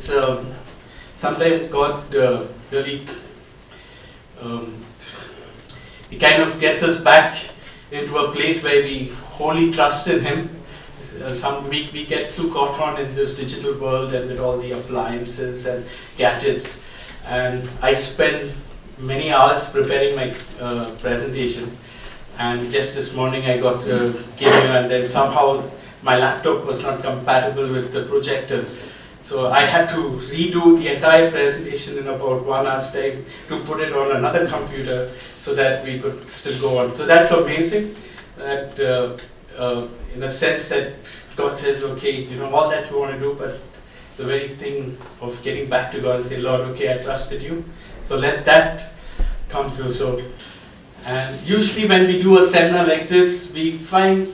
it's sometimes God really He kind of gets us back into a place where we wholly trust in Him. We get too caught on in this digital world and with all the appliances and gadgets. And I spend many hours preparing my presentation. And just this morning I got came here, and then somehow my laptop was not compatible with the projector. So I had to redo the entire presentation in about 1 hour's time to put it on another computer so that we could still go on. So that's amazing. That in a sense that God says, okay, all that you want to do, but the very thing of getting back to God and say, Lord, okay, I trusted you. So let that come through. So, and usually when we do a seminar like this, we find,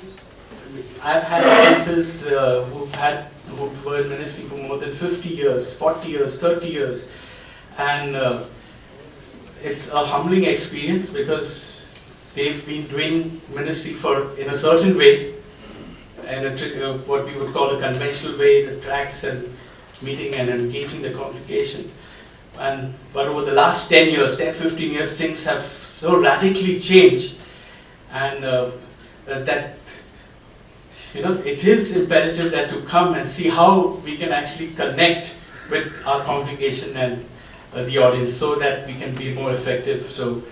I've had audiences who were in ministry for more than 50 years, 40 years, 30 years. And it's a humbling experience because they've been doing ministry in a certain way, and what we would call a conventional way, the tracks and meeting and engaging the congregation. But over the last 10 years, 10, 15 years, things have so radically changed, and that it is imperative that to come and see how we can actually connect with our congregation and the audience so that we can be more effective. So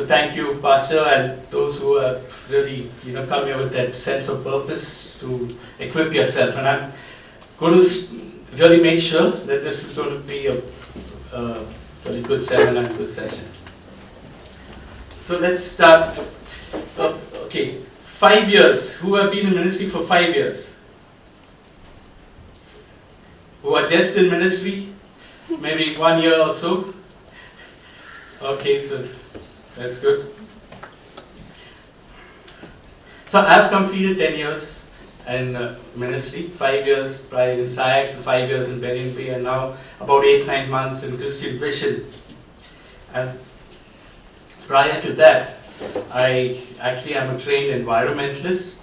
thank you, Pastor, and those who have really come here with that sense of purpose to equip yourself. And I'm going to really make sure that this is going to be a really good seminar and good session. So let's start. Okay, 5 years. Who have been in ministry for 5 years? Who are just in ministry? Maybe 1 year or so? Okay, so that's good. So I've completed 10 years in ministry, 5 years prior in SciEx, 5 years in BNP, and now about 8-9 months in Christian Vision. And prior to that, I actually am a trained environmentalist.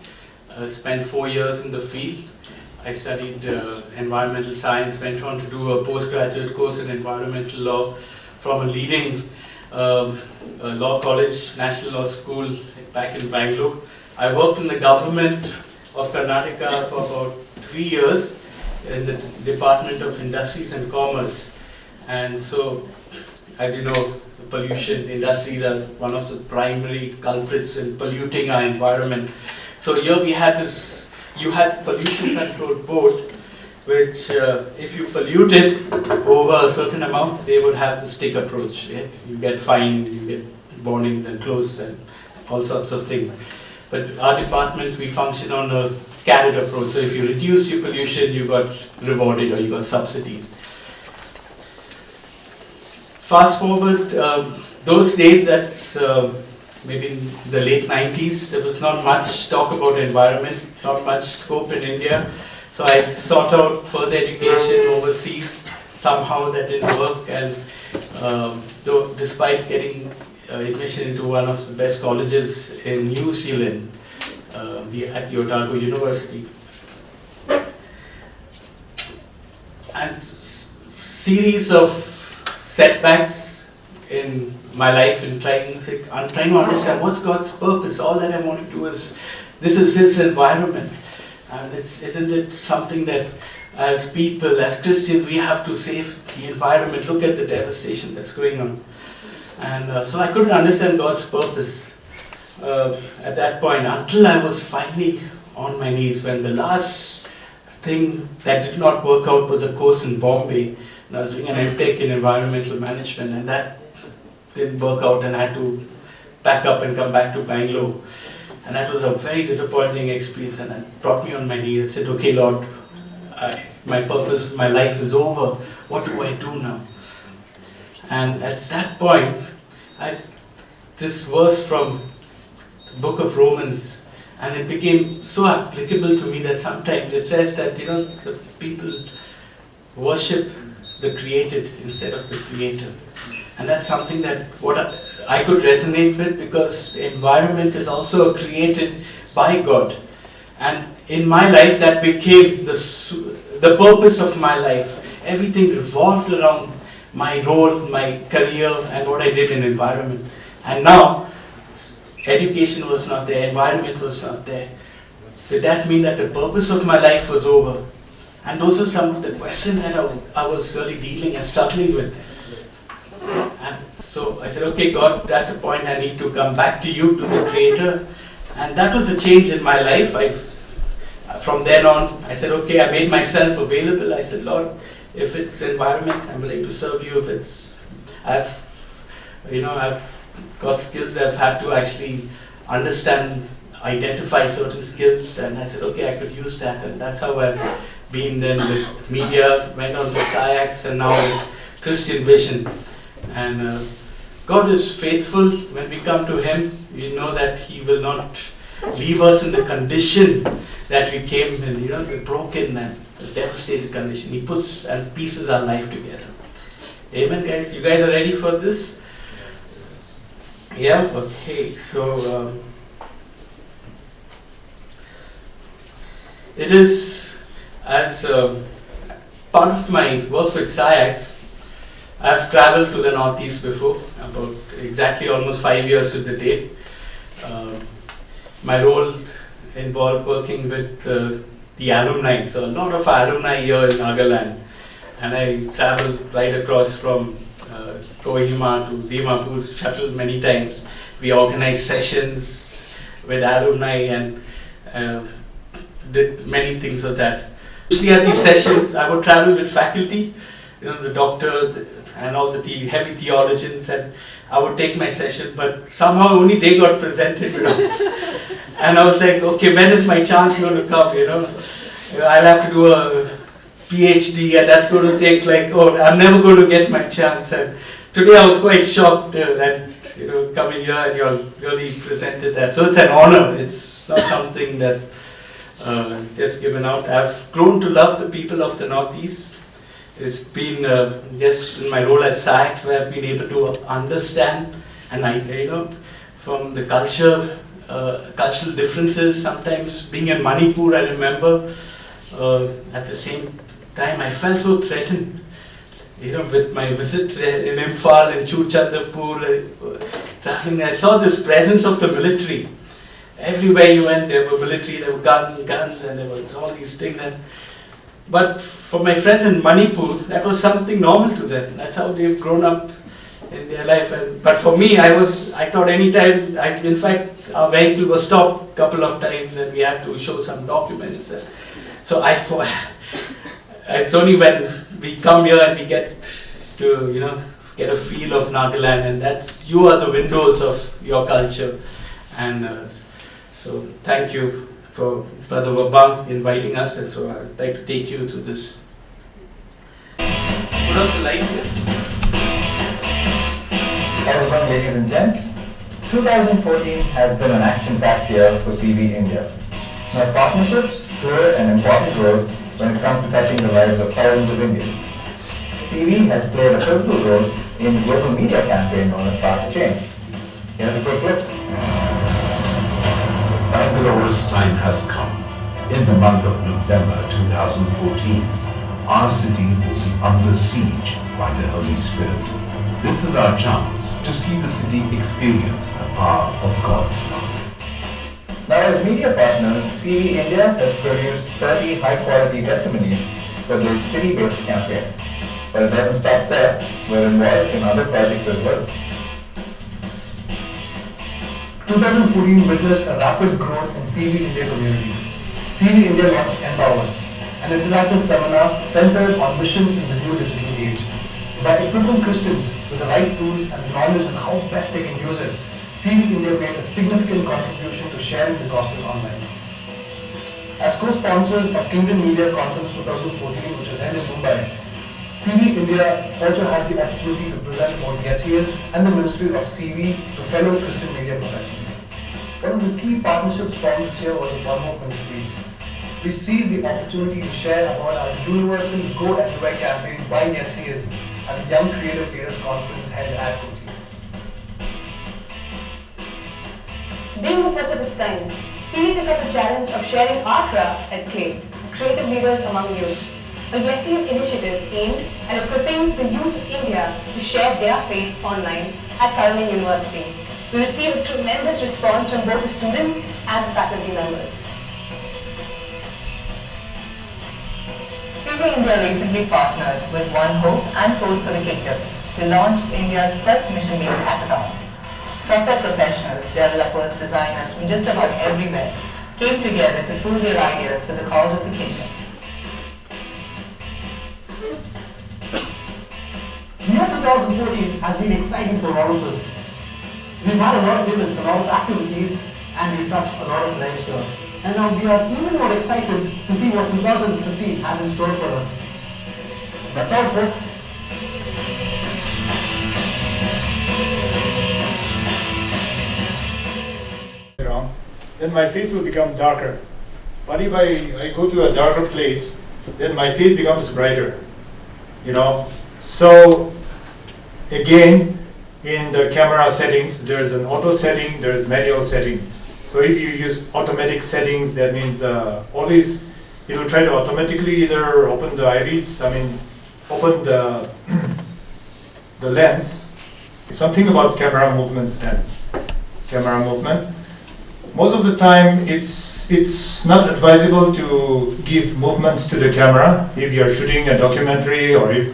Spent 4 years in the field. I studied environmental science, went on to do a postgraduate course in environmental law from a leading law college, National Law School back in Bangalore. I worked in the government of Karnataka for about 3 years in the Department of Industries and Commerce. And so, as you know, pollution, industries are one of the primary culprits in polluting our environment. So here we had you had pollution control board, which if you polluted over a certain amount, they would have the stick approach. Right? You get fined, you get warnings and closed and all sorts of things. But our department, we function on a carrot approach. So if you reduce your pollution, you got rewarded or you got subsidies. Fast forward, those days, that's maybe in the late 90s, there was not much talk about environment, not much scope in India. So I sought out further education overseas. Somehow that didn't work, and though despite getting admission into one of the best colleges in New Zealand, at the Otago University. And series of setbacks in my life in I'm trying to understand what's God's purpose. All that I want to do is, this is His environment. And isn't it something that as people, as Christians, we have to save the environment? Look at the devastation that's going on. And so I couldn't understand God's purpose at that point until I was finally on my knees when the last thing that did not work out was a course in Bombay. And I was doing an MTech in environmental management, and that didn't work out, and I had to pack up and come back to Bangalore. And that was a very disappointing experience, and it brought me on my knees and said, okay, Lord, my purpose, my life is over. What do I do now? And at that point, this verse from the book of Romans, and it became so applicable to me that sometimes it says that, the people worship the created instead of the creator. And that's something that I could resonate with, because the environment is also created by God. And in my life, that became the the purpose of my life. Everything revolved around my role, my career, and what I did in environment. And now, education was not there, environment was not there. Did that mean that the purpose of my life was over? And those are some of the questions that I was really dealing and struggling with. And so I said, okay, God, that's the point. I need to come back to you, to the Creator. And that was a change in my life. From then on, I said, okay, I made myself available. I said, Lord, if it's environment, I'm willing to serve you. If it's, I've got skills I've had to actually understand, identify certain skills, and I said, okay, I could use that. And that's how I've been then with media, went on with SciAx, and now with Christian Vision. And God is faithful. When we come to Him, we know that He will not leave us in the condition that we came in, the broken and the devastated condition. He puts and pieces our life together. Amen, guys. You guys are ready for this? Yeah? Okay. So, it is, as part of my work with SciAx, I've traveled to the Northeast before, about exactly almost 5 years to the date. My role involved working with the alumni, so a lot of alumni here in Nagaland. And I traveled right across from Kohima to Dimapur, shuttled many times. We organized sessions with alumni and did many things of that. Usually at these sessions, I would travel with faculty, the doctor and all the heavy theologians, and I would take my session, but somehow only they got presented, And I was like, okay, when is my chance going to come, I'll have to do a PhD, and that's going to take I'm never going to get my chance. And today I was quite shocked that, coming here and you all really presented that. So it's an honor. It's not something that is just given out. I've grown to love the people of the Northeast. It's been just in my role at SciAx where I've been able to understand and from the cultural differences. Sometimes being in Manipur, I remember at the same time I felt so threatened. With my visit in Imphal and Churchandapur, traveling, I saw this presence of the military. Everywhere you went, there were military, there were guns, and there was all these things. But for my friends in Manipur, that was something normal to them. That's how they've grown up in their life. But for me, I thought anytime, in fact, our vehicle was stopped a couple of times and we had to show some documents. So I thought, it's only when we come here and we get to, get a feel of Nagaland, and you are the windows of your culture. And so thank you for Brother Wabang inviting us, and so I'd like to take you to this. Put up the light here. Hello, ladies and gents. 2014 has been an action-packed year for CV India. Now, partnerships play an important role when it comes to touching the lives of thousands of Indians. CV has played a pivotal role in the global media campaign known as Spark the Change. Here's a quick clip. Bangalore's time has come. In the month of November 2014, our city will be under siege by the Holy Spirit. This is our chance to see the city experience the power of God's love. Now, as media partners, CV India has produced 30 high-quality testimonies for this city-based campaign. But it doesn't stop there. We're involved in other projects as well. 2014 witnessed a rapid growth in CV India community. CV India launched Empower, an interactive seminar centered on missions in the new digital age. By equipping Christians with the right tools and knowledge on how best they can use it, CV India made a significant contribution to sharing the gospel online. As co-sponsors of Kingdom Media Conference 2014, which was held in Mumbai, CV India also has the opportunity to present both SES and the Ministry of CV to fellow Christian media professionals. One of the key partnerships formed this year was with One More Ministries. We seized the opportunity to share about our Universal Go Everywhere campaign by SES at the Young Creative Leaders Conference held at Kochi. Being the first of its kind, CV took up the challenge of sharing our craft at Clay, creative leaders among youth. a YESI initiative aimed at equipping the youth of India to share their faith online at Kalman University. We received a tremendous response from both the students and the faculty members. CV India recently partnered with One Hope and Code for the Kingdom to launch India's first mission-based hackathon. Software professionals, developers, designers from just about everywhere came together to pool their ideas for the cause of the kingdom. The year 2014 has been exciting for all of us. We've had a lot of events, a lot of activities, and we've touched a lot of lives here. And now we are even more excited to see what 2015 has in store for us. That's all, folks. Then my face will become darker. But if I go to a darker place, then my face becomes brighter. So again, in the camera settings, there's an auto setting, there's manual setting. So if you use automatic settings, that means always it will try to automatically either open the iris, open the the lens. Something about camera movements then. Camera movement. Most of the time, it's not advisable to give movements to the camera if you are shooting a documentary, or if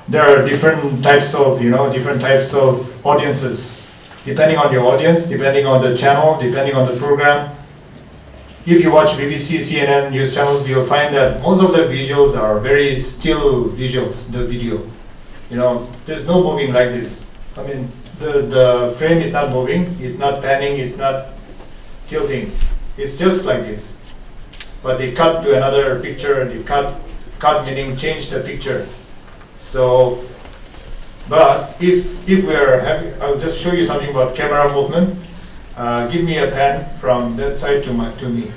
there are different types of audiences, depending on your audience, depending on the channel, depending on the program. If you watch BBC, CNN news channels, you'll find that most of the visuals are very still visuals. The video, there's no moving like this. The frame is not moving, it's not panning, it's not tilting. It's just like this. But they cut to another picture. They cut meaning change the picture. So, but if we are having, I'll just show you something about camera movement. Give me a pan from that side to me.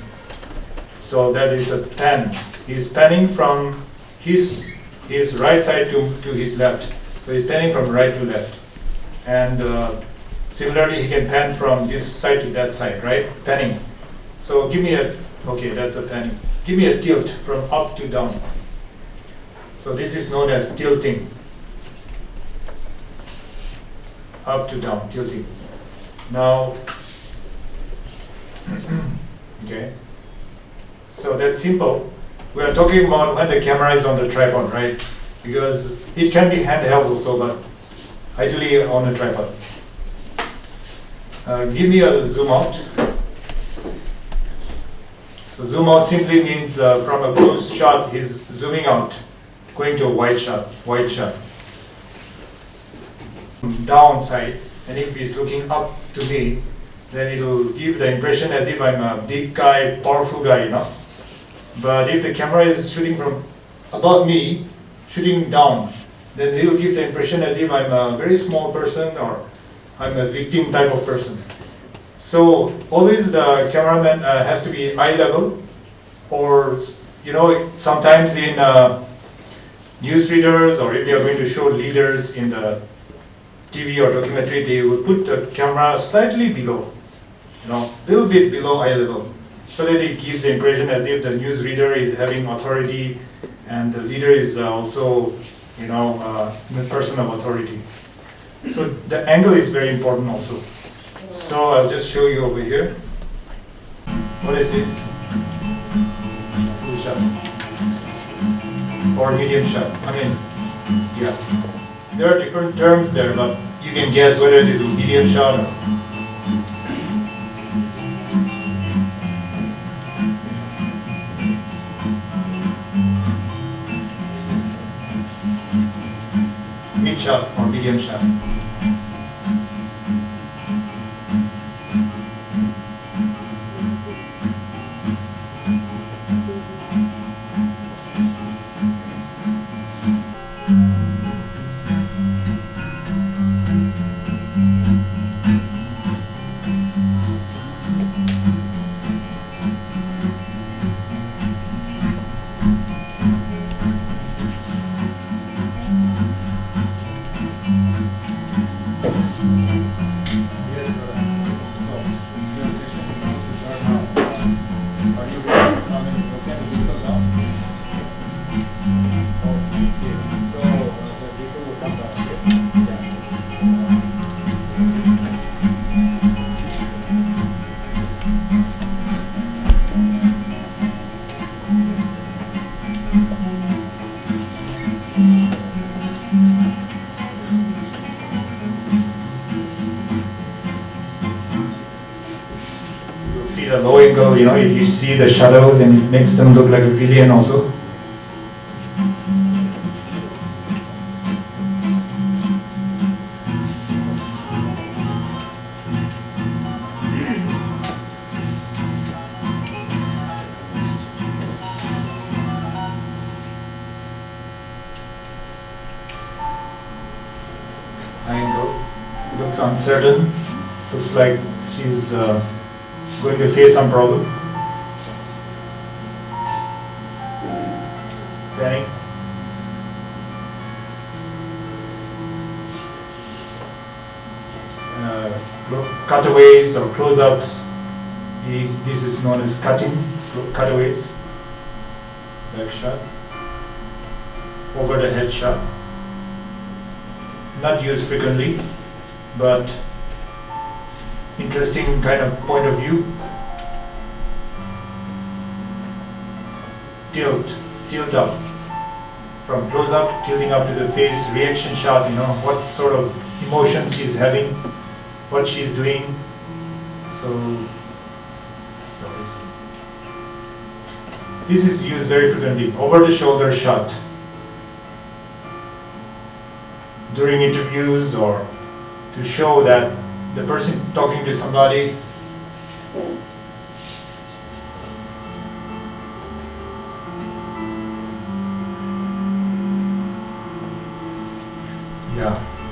So that is a pan. He's panning from his right side to his left. So he's panning from right to left. And similarly, he can pan from this side to that side, right? Panning. So give me okay, that's a panning. Give me a tilt from up to down. So this is known as tilting. Up to down, tilting. Now, okay. So that's simple. We are talking about when the camera is on the tripod, right? Because it can be handheld also, but ideally on a tripod. Give me a zoom out. So zoom out simply means from a close shot, he's zooming out, going to a wide shot. Down side, and if he's looking up to me, then it'll give the impression as if I'm a big guy, powerful guy, But if the camera is shooting from above me, shooting down, then it'll give the impression as if I'm a very small person, or I'm a victim type of person. So always the cameraman has to be eye level, or sometimes in newsreaders, or if they are going to show leaders in the TV or documentary, they will put the camera slightly below, little bit below eye level, so that it gives the impression as if the newsreader is having authority, and the leader is also, a person of authority. So the angle is very important also. So I'll just show you over here. What is this? Full shot or medium shot? Yeah. There are different terms there, but you can guess whether it is a medium shot or. Mid shot or medium shot. You'll see the low angle, you see the shadows and it makes them look like a villain also. Angle looks uncertain, looks like she's going to face some problem. Panning. Cutaways or close-ups. This is known as cutaways. Back shot. Over the head shot. Not used frequently, but interesting kind of point of view. Tilt up. From close up, tilting up to the face, reaction shot, what sort of emotions she's having, what she's doing. So, this is used very frequently. Over the shoulder shot. During interviews or to show that the person talking to somebody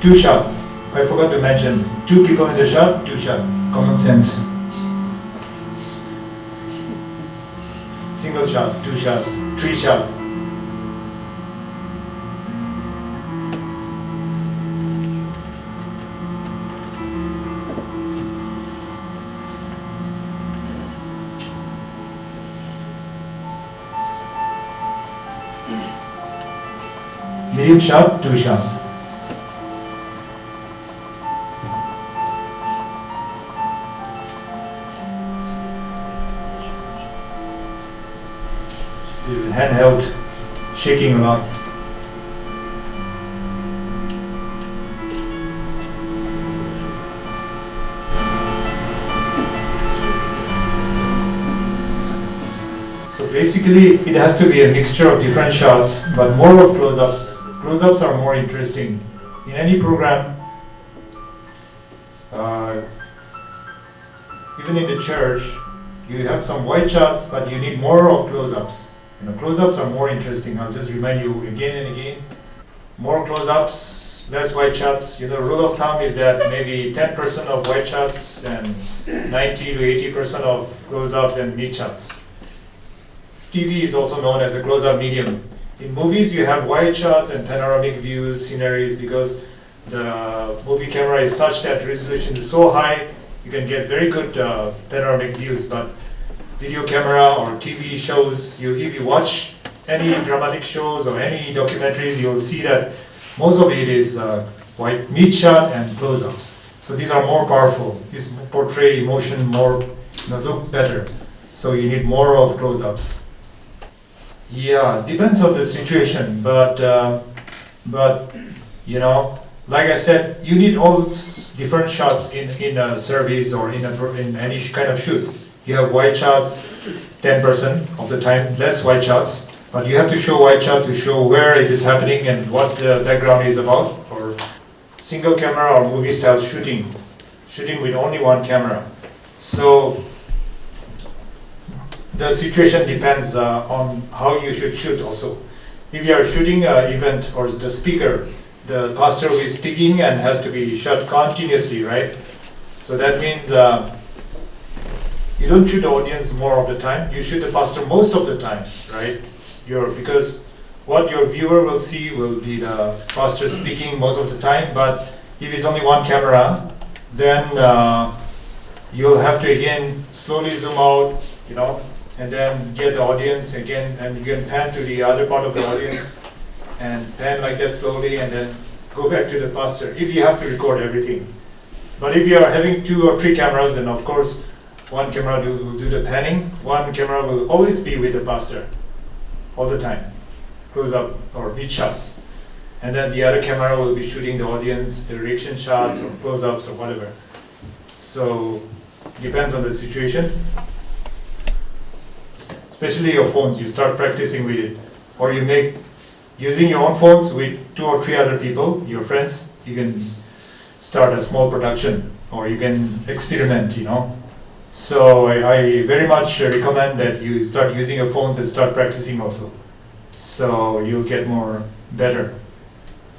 two shot. I forgot to mention, two people in the shot, two shot. Common sense. Single shot, two shot, three shot. Medium shot, two shot. This is handheld, shaking a lot. So basically, it has to be a mixture of different shots, but more of close-ups. Close-ups are more interesting. In any program, even in the church, you have some wide shots, but you need more of close-ups. Close-ups are more interesting. I'll just remind you again and again. More close-ups, less wide shots. Rule of thumb is that maybe 10% of wide shots and 90 to 80% of close-ups and mid shots. TV is also known as a close-up medium. In movies, you have wide shots and panoramic views, sceneries, because the movie camera is such that resolution is so high, you can get very good panoramic views. But video camera or TV shows, if you watch any dramatic shows or any documentaries, you'll see that most of it is wide mid shot and close-ups. So these are more powerful. These portray emotion more, look better. So you need more of close-ups. Yeah, depends on the situation, but like I said, you need all different shots in a service or in any kind of shoot. You have wide shots 10% of the time, less wide shots, but you have to show wide shot to show where it is happening and what the background is about, or single camera or movie style shooting with only one camera. So the situation depends on how you should shoot also. If you are shooting an event or the speaker, the pastor who is speaking and has to be shot continuously, right? So that means you don't shoot the audience more of the time, you shoot the pastor most of the time, right? Because what your viewer will see will be the pastor speaking most of the time, but if it's only one camera, then you'll have to again slowly zoom out, and then get the audience again, and you can pan to the other part of the audience and pan like that slowly and then go back to the pastor if you have to record everything. But if you are having 2 or 3 cameras, then of course one camera will do the panning, one camera will always be with the pastor all the time, close up or mid shot, and then the other camera will be shooting the audience, the reaction shots or close ups or whatever. So Depends on the situation. Especially your phones, you start practicing with it. Or you make, using your own phones with 2 or 3 other people, your friends, you can start a small production, or you can experiment, you know. So I very much recommend that you start using your phones and start practicing also. So you'll get more better.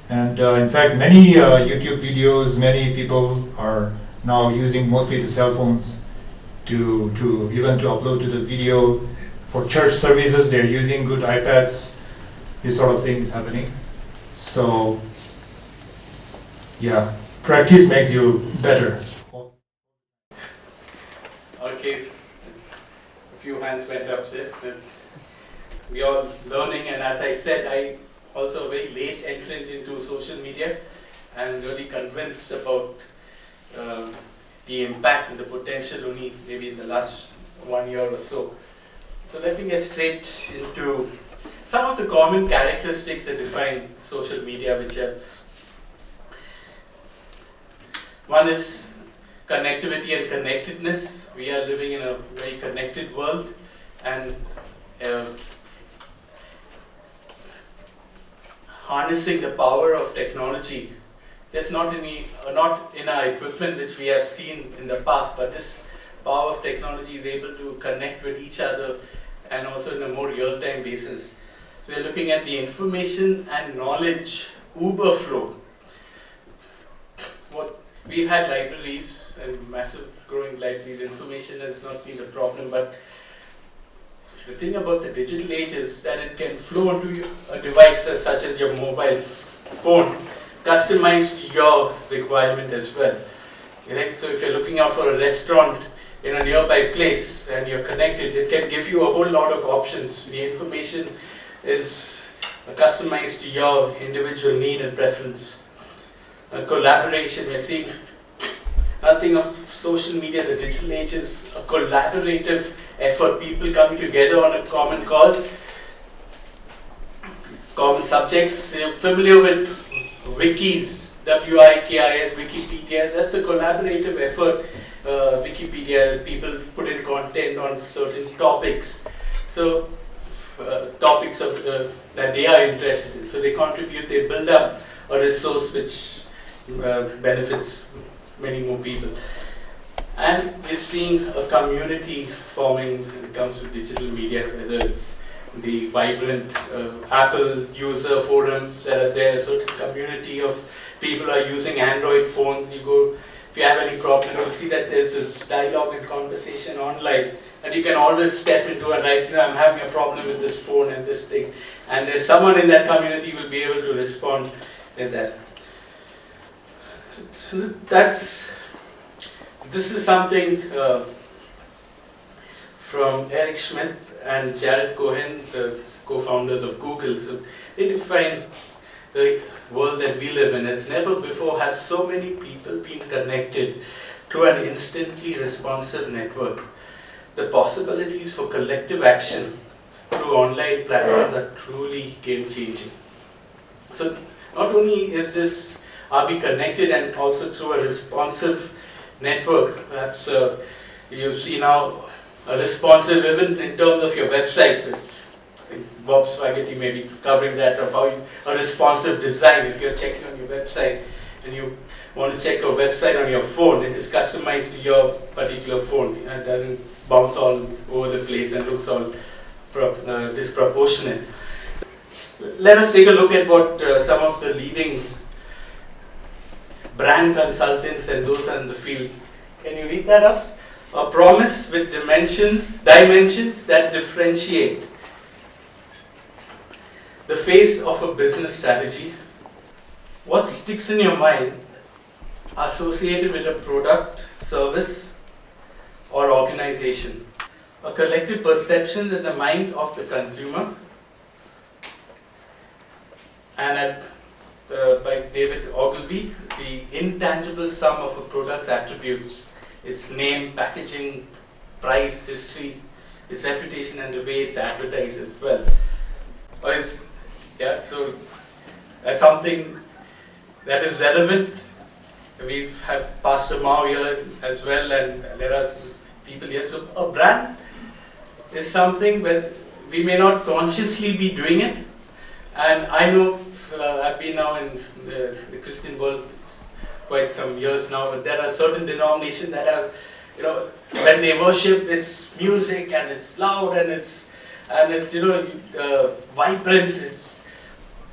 And in fact, many YouTube videos, many people are now using mostly the cell phones to even to upload to the video. For church services, they're using good iPads, this sort of things happening. So yeah, practice makes you better. Okay, a few hands went up there. We are learning, and as I said, I also a very late entrant into social media and really convinced about the impact and the potential only maybe in the last 1 year or so. So let me get straight into some of the common characteristics that define social media, which are: one is connectivity and connectedness. We are living in a very connected world, and harnessing the power of technology, just not in our equipment which we have seen in the past, but this power of technology is able to connect with each other and also in a more real-time basis. We are looking at the information and knowledge uber flow. We've had libraries and massive growing libraries. Information has not been the problem, but the thing about the digital age is that it can flow onto a device such as your mobile phone, customized to your requirement as well. Right? So if you're looking out for a restaurant in a nearby place and you're connected, it can give you a whole lot of options. The information is customized to your individual need and preference. Collaboration, we're seeing nothing of social media. The digital age is a collaborative effort, people coming together on a common cause, common subjects. You're familiar with wikis, WIKIS, Wikipedia. That's a collaborative effort. Wikipedia, people put in content on certain topics. So topics that they are interested in. So they contribute, they build up a resource which benefits many more people. And we're seeing a community forming when it comes to digital media, whether it's the vibrant Apple user forums that are there, a certain community of people are using Android phones. You go, if you have any problem, you'll see that there's this dialogue and conversation online, and you can always step into it, right? I'm having a problem with this phone and this thing, and there's someone in that community who will be able to respond with that. So this is something from Eric Schmidt and Jared Cohen, the co-founders of Google. So they define the world that we live in as never before have so many people been connected to an instantly responsive network. The possibilities for collective action through online platforms are truly game-changing. So not only are we connected and also through a responsive network. Perhaps you see now a responsive even in terms of your website. I think Bob Spaghetti may be covering that, of how a responsive design. If you're checking on your website and you want to check your website on your phone, it is customized to your particular phone. It doesn't bounce all over the place and looks all disproportionate. Let us take a look at what some of the leading brand consultants and those in the field. Can you read that up? A promise with dimensions that differentiate. The face of a business strategy. What sticks in your mind associated with a product, service, or organization? A collective perception in the mind of the consumer. And by David Ogilvy, the intangible sum of a product's attributes, its name, packaging, price, history, its reputation, and the way it's advertised as well. So that's something that is relevant we've had Pastor Mao here as well, and there are some people here. So a brand is something where we may not consciously be doing it. And I know I've been now in the Christian world quite some years now, but there are certain denominations that have, when they worship, it's music and it's loud and it's vibrant.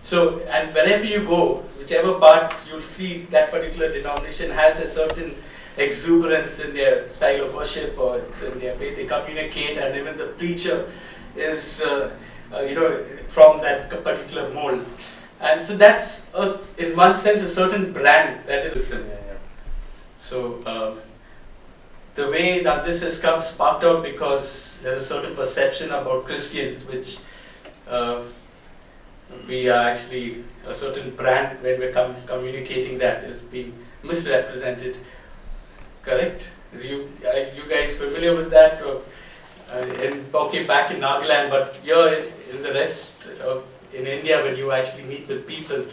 So, and wherever you go, whichever part, you'll see that particular denomination has a certain exuberance in their style of worship or in their way they communicate, and even the preacher is, from that particular mold. And so that's, in one sense, a certain brand that is. So, the way that this has come sparked out because there's a certain perception about Christians, which we are actually a certain brand when we're communicating that is being misrepresented. Correct? Are you guys familiar with that? Back in Nagaland, but here in the rest of in India, when you actually meet with people,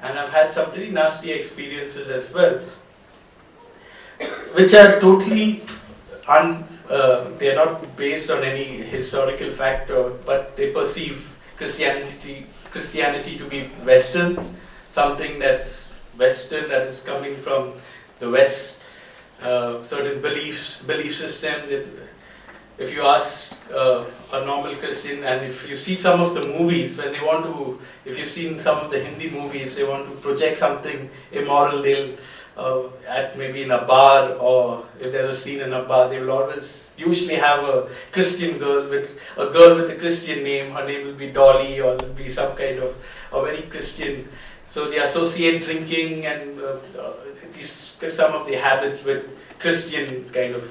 and I've had some pretty nasty experiences as well, which are totally they're not based on any historical fact, but they perceive Christianity to be Western, something that's Western, that is coming from the West, certain belief system. If you ask a normal Christian, and if you see some of the movies, when they want to, if you've seen some of the Hindi movies, they want to project something immoral, they'll, at maybe in a bar, or if there's a scene in a bar, they will always usually have a Christian girl with a Christian name. Her name will be Dolly, or will be some kind of a very Christian. So they associate drinking and some of the habits with Christian kind of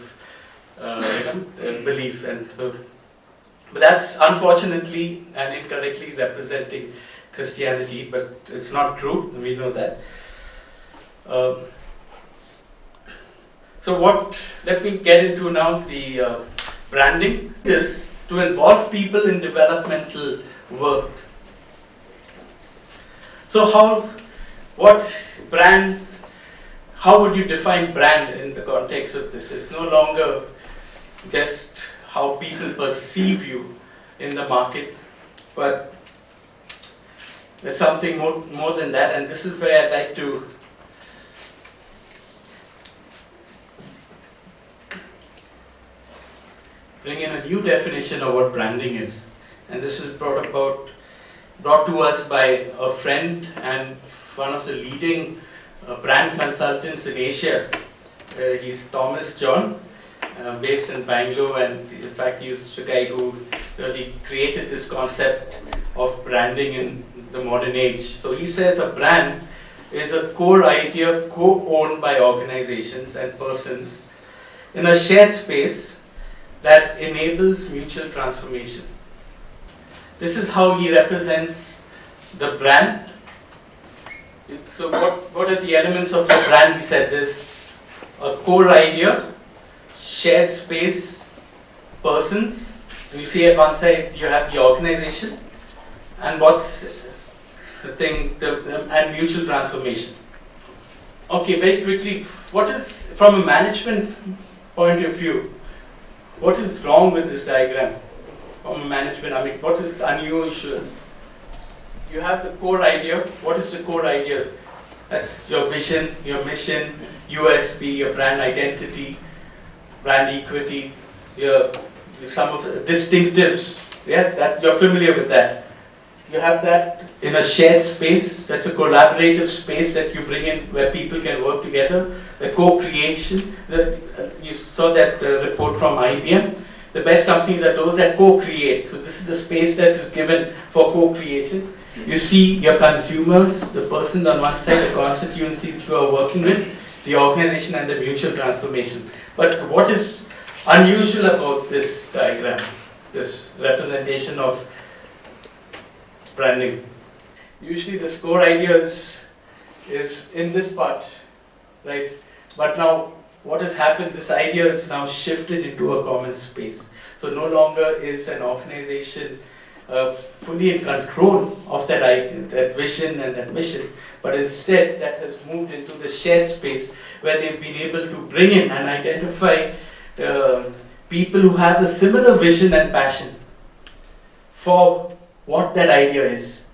belief, and but that's unfortunately and incorrectly representing Christianity, but it's not true, we know that. So let me get into now the branding. This to involve people in developmental work. So how would you define brand in the context of this? It's no longer just how people perceive you in the market, but it's something more than that, and this is where I'd like to bring in a new definition of what branding is. And this is brought to us by a friend and one of the leading brand consultants in Asia. He's Thomas John, based in Bangalore, and in fact he's the guy who really created this concept of branding in the modern age. So he says a brand is a core idea co-owned by organizations and persons in a shared space that enables mutual transformation. This is how he represents the brand. So what are the elements of a brand? He said there's a core idea, shared space, persons. You see at one side you have the organization, and what's the thing, and mutual transformation. Okay, very quickly, what is, from a management point of view, what is wrong with this diagram? From a management, I mean, what is unusual? You have the core idea. What is the core idea? That's your vision, your mission, USP, your brand identity, brand equity, some of the distinctives. Yeah, that you're familiar with that. You have that in a shared space. That's a collaborative space that you bring in where people can work together. The co-creation. You saw that report from IBM. The best companies are those that co-create. So this is the space that is given for co-creation. You see your consumers, the person on one side, the constituencies you are working with, the organization, and the mutual transformation. But what is unusual about this diagram, this representation of branding? Usually the core idea is in this part, right? But now what has happened, this idea is now shifted into a common space. So no longer is an organization fully in control of that vision and that mission, but instead that has moved into the shared space where they've been able to bring in and identify people who have the similar vision and passion for what that idea is,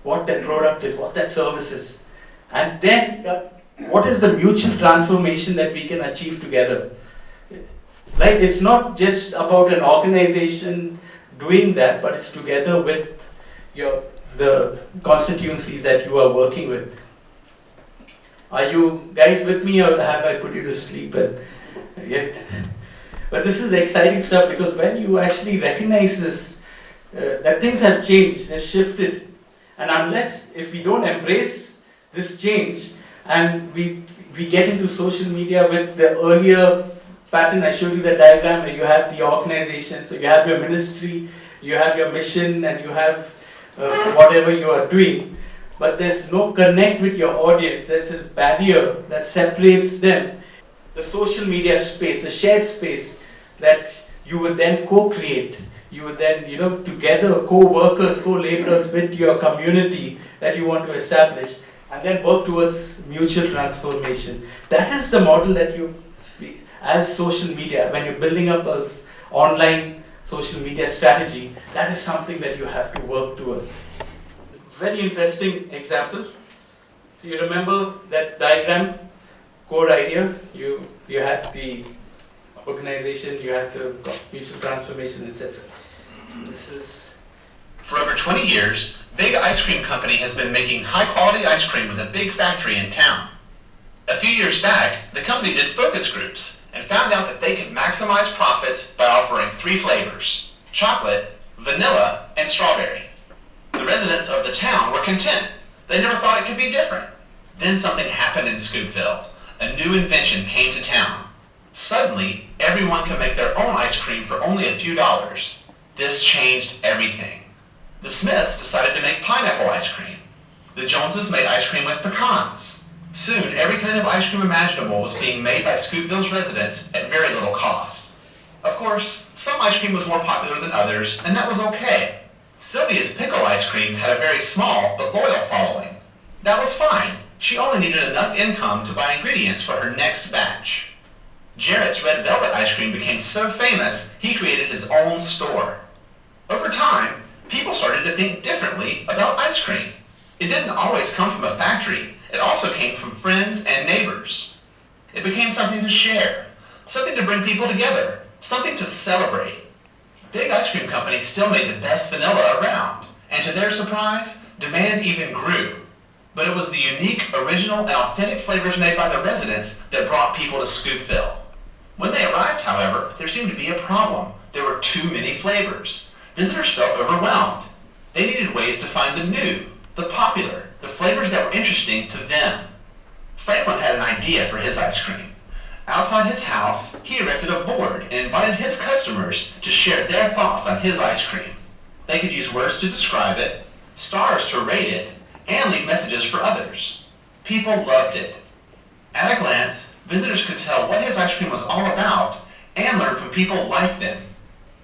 what that product is, what that service is. And then what is the mutual transformation that we can achieve together? Right? It's not just about an organization doing that, but it's together with the constituencies that you are working with. Are you guys with me, or have I put you to sleep yet? But this is exciting stuff, because when you actually recognize this, that things have changed, they've shifted. And if we don't embrace this change, and we get into social media with the earlier pattern, I showed you the diagram where you have the organization, so you have your ministry, you have your mission, and you have whatever you are doing. But there's no connect with your audience. There's this barrier that separates them. The social media space, the shared space that you would then co-create. You would then, together, co-workers, co-laborers with your community that you want to establish, and then work towards mutual transformation. That is the model that as social media, when you're building up an online social media strategy, that is something that you have to work towards. Very interesting example. So you remember that diagram, core idea, you had the organization, you had the mutual transformation, etc. This is... For over 20 years, Big Ice Cream Company has been making high-quality ice cream with a big factory in town. A few years back, the company did focus groups and found out that they could maximize profits by offering 3 flavors: chocolate, vanilla, and strawberry. The residents of the town were content. They never thought it could be different. Then something happened in Scoopville. A new invention came to town. Suddenly, everyone could make their own ice cream for only a few dollars. This changed everything. The Smiths decided to make pineapple ice cream. The Joneses made ice cream with pecans. Soon, every kind of ice cream imaginable was being made by Scoopville's residents at very little cost. Of course, some ice cream was more popular than others, and that was okay. Sylvia's pickle ice cream had a very small but loyal following. That was fine. She only needed enough income to buy ingredients for her next batch. Jarrett's red velvet ice cream became so famous, he created his own store. Over time, people started to think differently about ice cream. It didn't always come from a factory. It also came from friends and neighbors. It became something to share, something to bring people together, something to celebrate. Big Ice Cream Company still made the best vanilla around, and to their surprise, demand even grew. But it was the unique, original, and authentic flavors made by the residents that brought people to Scoopville. When they arrived, however, there seemed to be a problem. There were too many flavors. Visitors felt overwhelmed. They needed ways to find the new, the popular, the flavors that were interesting to them. Franklin had an idea for his ice cream. Outside his house, he erected a board and invited his customers to share their thoughts on his ice cream. They could use words to describe it, stars to rate it, and leave messages for others. People loved it. At a glance, visitors could tell what his ice cream was all about and learn from people like them.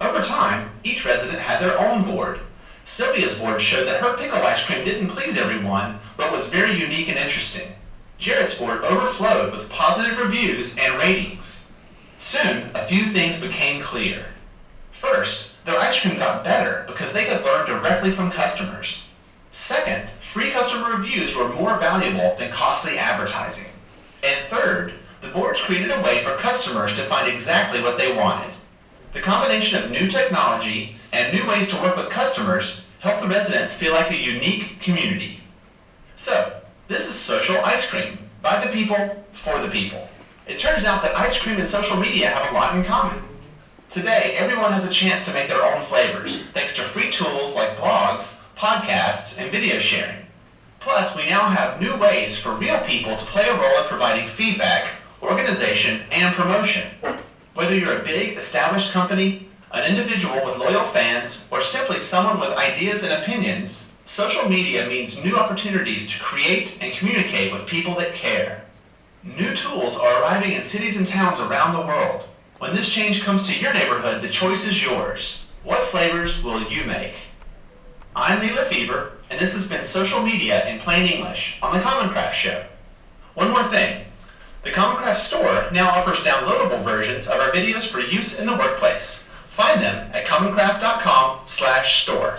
Over time, each resident had their own board. Sylvia's board showed that her pickle ice cream didn't please everyone, but was very unique and interesting. Jarrett's board overflowed with positive reviews and ratings. Soon, a few things became clear. First, their ice cream got better because they could learn directly from customers. Second, free customer reviews were more valuable than costly advertising. And third, the boards created a way for customers to find exactly what they wanted. The combination of new technology and new ways to work with customers helped the residents feel like a unique community. So, this is social ice cream, by the people, for the people. It turns out that ice cream and social media have a lot in common. Today, everyone has a chance to make their own flavors, thanks to free tools like blogs, podcasts, and video sharing. Plus, we now have new ways for real people to play a role in providing feedback, organization, and promotion. Whether you're a big, established company, an individual with loyal fans, or simply someone with ideas and opinions, social media means new opportunities to create and communicate with people that care. New tools are arriving in cities and towns around the world. When this change comes to your neighborhood, the choice is yours. What flavors will you make? I'm Lee Lefevre, and this has been Social Media in Plain English on the Common Craft Show. One more thing. The Common Craft store now offers downloadable versions of our videos for use in the workplace. Find them at commoncraft.com/store.